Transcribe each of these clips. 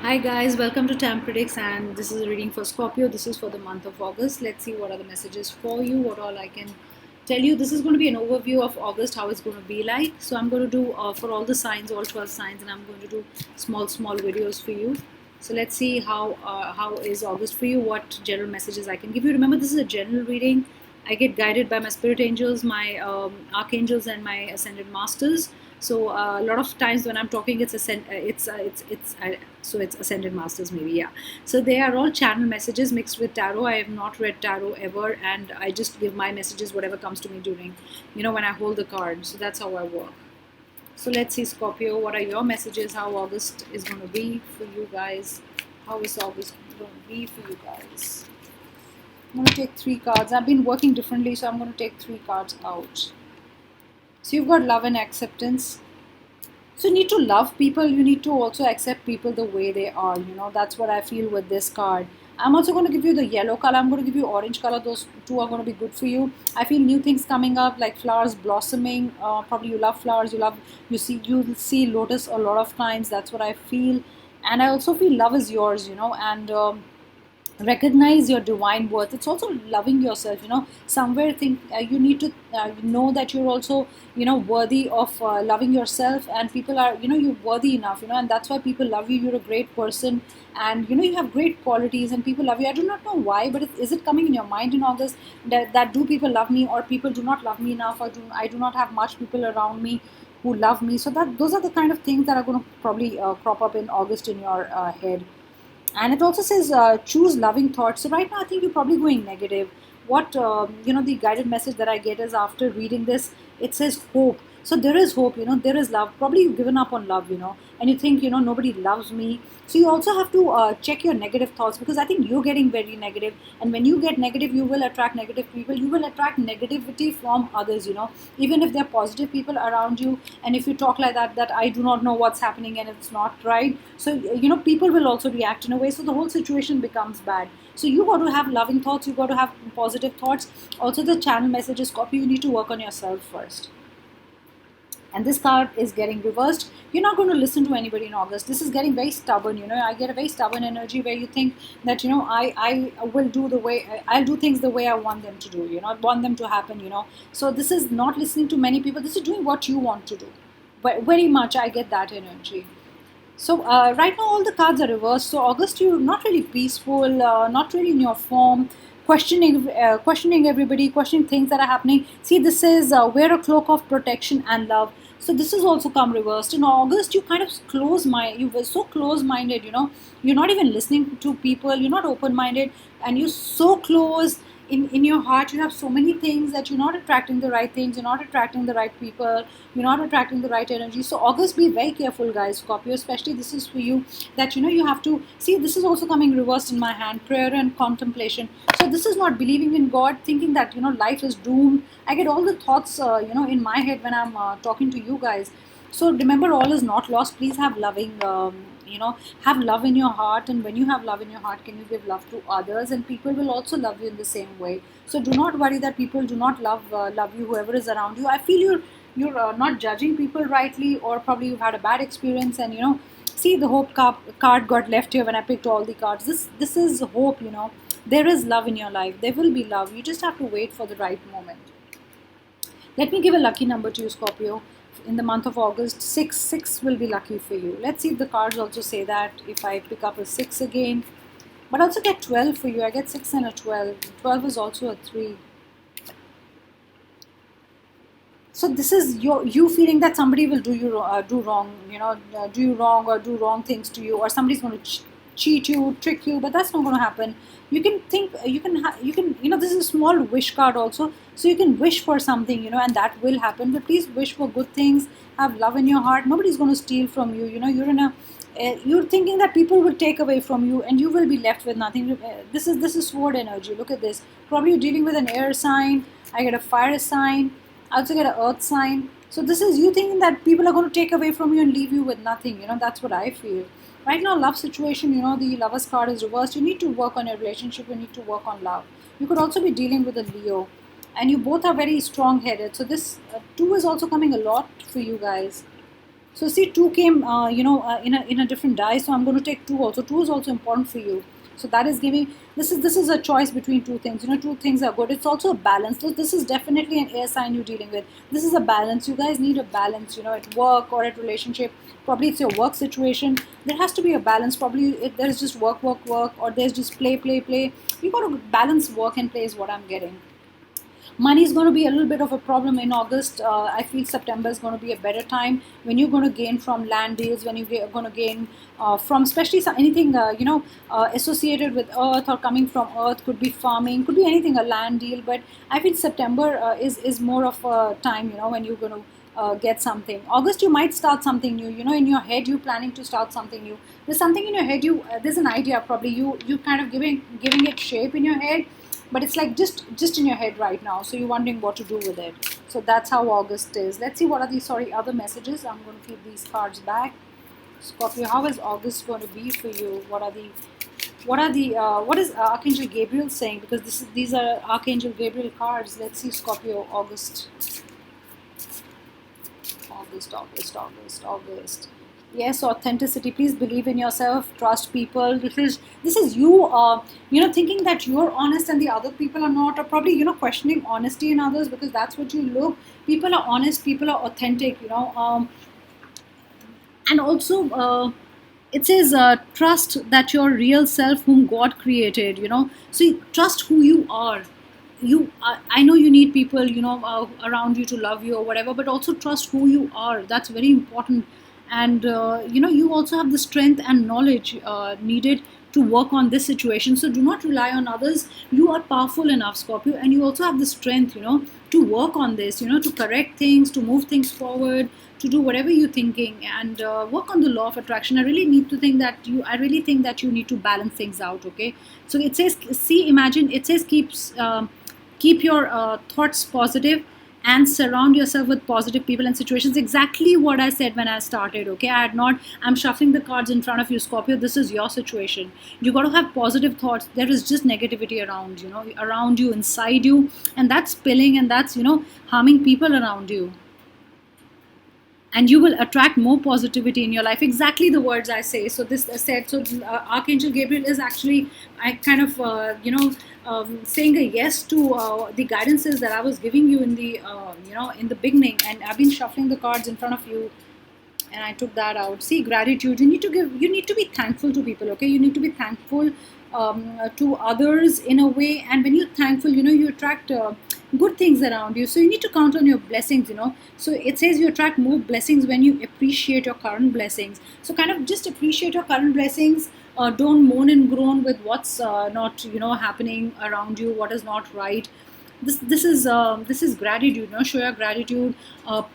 Hi guys, welcome to Tam Predicts, and this is a reading for Scorpio. This is for the month of August. Let's see what are the messages for you, what all I can tell you. This is going to be an overview of August, how it's going to be like. So I'm going to do for all the signs, all 12 signs, and I'm going to do small videos for you. So let's see how is August for you, what general messages I can give you. Remember, this is a general reading. I get guided by my spirit angels, my archangels, and my ascended masters. So a lot of times when I'm talking, it's it's ascended masters maybe, yeah. So they are all channel messages mixed with tarot. I have not read tarot ever, and I just give my messages whatever comes to me during, when I hold the card. So that's how I work. So let's see, Scorpio, what are your messages? How August is going to be for you guys? How is August going to be for you guys? I'm going to take 3 cards. I've been working differently, so I'm going to take 3 cards out. So you've got love and acceptance. So you need to love people. You need to also accept people the way they are. That's what I feel with this card. I'm also going to give you the yellow color. I'm going to give you orange color. Those two are going to be good for you. I feel new things coming up, like flowers blossoming. Probably you love flowers. You see lotus a lot of times. That's what I feel. And I also feel love is yours. And recognize your divine worth. It's also loving yourself. Somewhere think you need to know that you're also worthy of loving yourself, and people are you're worthy enough, and that's why people love you. You're a great person, and you have great qualities, and people love you. I do not know why, but is it coming in your mind in August that do people love me, or people do not love me enough, or I do not have much people around me who love me? So that those are the kind of things that are going to probably crop up in August in your head. And it also says choose loving thoughts. So right now I think you're probably going negative. What the guided message that I get is, after reading this, it says hope. So there is hope, there is love. Probably you've given up on love, and you think nobody loves me. So you also have to check your negative thoughts, because I think you're getting very negative, and when you get negative, you will attract negative people. You will attract negativity from others, even if they're positive people around you. And if you talk like that I do not know what's happening and it's not right, so people will also react in a way, so the whole situation becomes bad. So you got to have loving thoughts, you got to have positive thoughts. Also, the channel messages copy, you need to work on yourself first. And this card is getting reversed. You're not going to listen to anybody in August. This is getting very stubborn. I get a very stubborn energy where you think that I will do the way I'll do things the way I want them to do. I want them to happen. So this is not listening to many people. This is doing what you want to do. But very much I get that energy. So right now all the cards are reversed. So August, you're not really peaceful, not really in your form, questioning everybody, questioning things that are happening. See, this is wear a cloak of protection and love. So this is also come reversed. In August, you kind of you were so close-minded. You're not even listening to people. You're not open-minded, and you're so close. In your heart, you have so many things that you're not attracting the right things, you're not attracting the right people, you're not attracting the right energy. So August, be very careful, guys. Scorpio especially, this is for you, that you have to see. This is also coming reversed in my hand, prayer and contemplation. So this is not believing in God, thinking that life is doomed. I get all the thoughts in my head when I'm talking to you guys. So remember, all is not lost. Please have loving have love in your heart, and when you have love in your heart, can you give love to others, and people will also love you in the same way. So do not worry that people do not love you, whoever is around you. I feel you're not judging people rightly, or probably you've had a bad experience, and see, the hope card got left here when I picked all the cards. This is hope. There is love in your life. There will be love. You just have to wait for the right moment. Let me give a lucky number to you, Scorpio. In the month of August, 6 will be lucky for you. Let's see if the cards also say that. If I pick up a 6 again, but also get 12 for you. I get 6 and a 12. 12 is also a 3. So this is you feeling that somebody will do wrong, do you wrong, or do wrong things to you, or somebody's going to cheat you, trick you, but that's not going to happen. You can think, this is a small wish card also, so you can wish for something, and that will happen. But please wish for good things, have love in your heart. Nobody's going to steal from you. You're thinking that people will take away from you, and you will be left with nothing. This is sword energy. Look at this. Probably you're dealing with an air sign. I get a fire sign. I also get an earth sign. So this is you thinking that people are going to take away from you and leave you with nothing. That's what I feel. Right now, love situation, the Lovers card is reversed. You need to work on your relationship. You need to work on love. You could also be dealing with a Leo. And you both are very strong-headed. So this 2 is also coming a lot for you guys. So see, two came, in a different die. So I'm going to take two also. Two is also important for you. So that is giving. This is a choice between two things. Two things are good. It's also a balance. So this is definitely an air sign you're dealing with. This is a balance. You guys need a balance. At work or at relationship. Probably it's your work situation. There has to be a balance. Probably there's just work, work, work, or there's just play, play, play. You got to balance work and play is what I'm getting. Money is going to be a little bit of a problem in August. I feel September is going to be a better time when you're going to gain from land deals, when you're going to gain from especially anything associated with earth or coming from earth. Could be farming, could be anything, a land deal. But I feel September is more of a time when you're going to get something. August you might start something new. In your head you're planning to start something new. There's something in your head. There's an idea, probably you kind of giving it shape in your head, but it's like just in your head right now, so you're wondering what to do with it. So that's how August is. Let's see what are these other messages. I'm going to keep these cards back. Scorpio, how is August going to be for you? What is Archangel Gabriel saying? Because these are Archangel Gabriel cards. Let's see, Scorpio, August. August. Yes, authenticity. Please believe in yourself. Trust people. This is you. Thinking that you're honest and the other people are not, or probably questioning honesty in others, because that's what you look. People are honest. People are authentic. And also. It says trust that your real self whom God created. So you trust who you are. I know you need people around you to love you or whatever, but also trust who you are. That's very important. And you also have the strength and knowledge needed to work on this situation. So do not rely on others. You are powerful enough, Scorpio, and you also have the strength to work on this, to correct things, to move things forward, to do whatever you're thinking, and work on the law of attraction. I really think that you need to balance things out. Okay, so it says, see, imagine, it says keep your thoughts positive and surround yourself with positive people and situations. Exactly what I said when I started. Okay, I'm shuffling the cards in front of you, Scorpio. This is your situation. You got to have positive thoughts. There is just negativity around you, inside you, and that's spilling, and that's harming people around you. And you will attract more positivity in your life. Exactly the words I say. So this said. So Archangel Gabriel is actually, I kind of saying a yes to the guidances that I was giving you in the in the beginning. And I've been shuffling the cards in front of you, and I took that out. See, gratitude. You need to be thankful to people. Okay, you need to be thankful to others in a way. And when you're thankful, you attract good things around you. So you need to count on your blessings. So it says you attract more blessings when you appreciate your current blessings. So kind of just appreciate your current blessings. Don't moan and groan with what's not happening around you, what is not right. This is gratitude. Show your gratitude.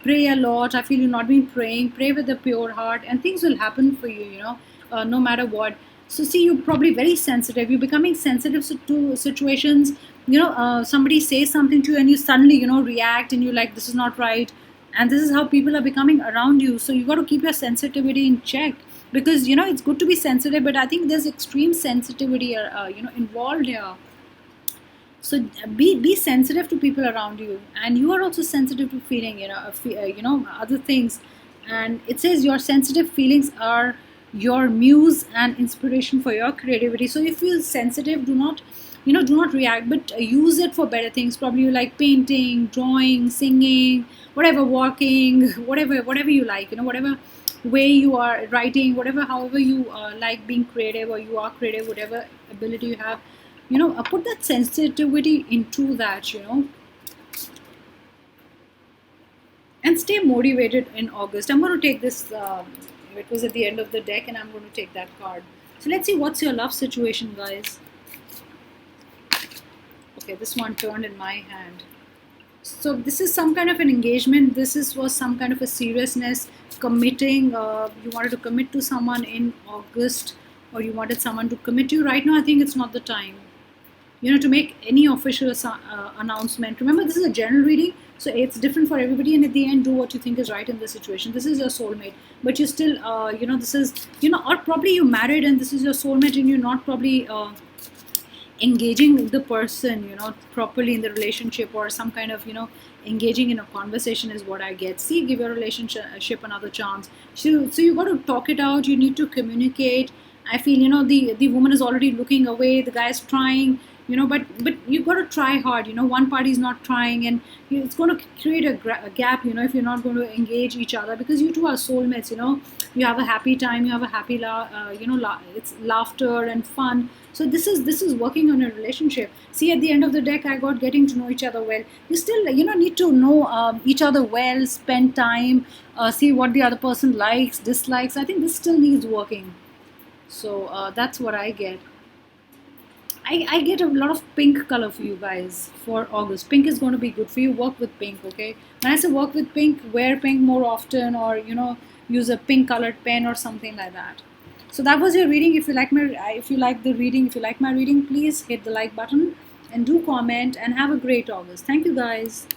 Pray a lot. I feel you've not been praying. Pray with a pure heart, and things will happen for you. No matter what. So see, you're probably very sensitive. You're becoming sensitive to situations. Somebody says something to you, and you suddenly react, and you're like, this is not right. And this is how people are becoming around you. So you got to keep your sensitivity in check, because it's good to be sensitive, but I think there's extreme sensitivity involved here. So be sensitive to people around you, and you are also sensitive to feeling other things. And it says your sensitive feelings are your muse and inspiration for your creativity. So if you're sensitive, do not react, but use it for better things. Probably you like painting, drawing, singing, whatever, walking, whatever you like, whatever way you are writing, however you like being creative, or you are creative, whatever ability you have, put that sensitivity into that, and stay motivated in August. I'm going to take this, it was at the end of the deck, and I'm going to take that card. So let's see what's your love situation, guys. Okay, this one turned in my hand. So this is some kind of an engagement. Was some kind of a seriousness, committing. You wanted to commit to someone in August, or you wanted someone to commit to you. Right now, I think it's not the time, to make any official announcement. Remember, this is a general reading, so it's different for everybody. And at the end, do what you think is right in the situation. This is your soulmate, but you still, this is, or probably you're married and this is your soulmate, and you're not probably engaging the person, properly in the relationship, or some kind of, engaging in a conversation is what I get. See, give your relationship another chance. So you got to talk it out. You need to communicate. I feel, the woman is already looking away, the guy is trying, but you got to try hard. One party is not trying, and it's going to create a gap, if you're not going to engage each other, because you two are soulmates. You have a happy time, you have a happy it's laughter and fun. So this is working on a relationship. See, at the end of the day, I got getting to know each other well. You still, need to know each other well, spend time, see what the other person likes, dislikes. I think this still needs working. So that's what I get. I get a lot of pink color for you guys for August. Pink is going to be good for you. Work with pink, okay? When I say work with pink, wear pink more often, or use a pink colored pen or something like that. So that was your reading. If you like the reading, if you like my reading, please hit the like button and do comment, and have a great August. Thank you guys.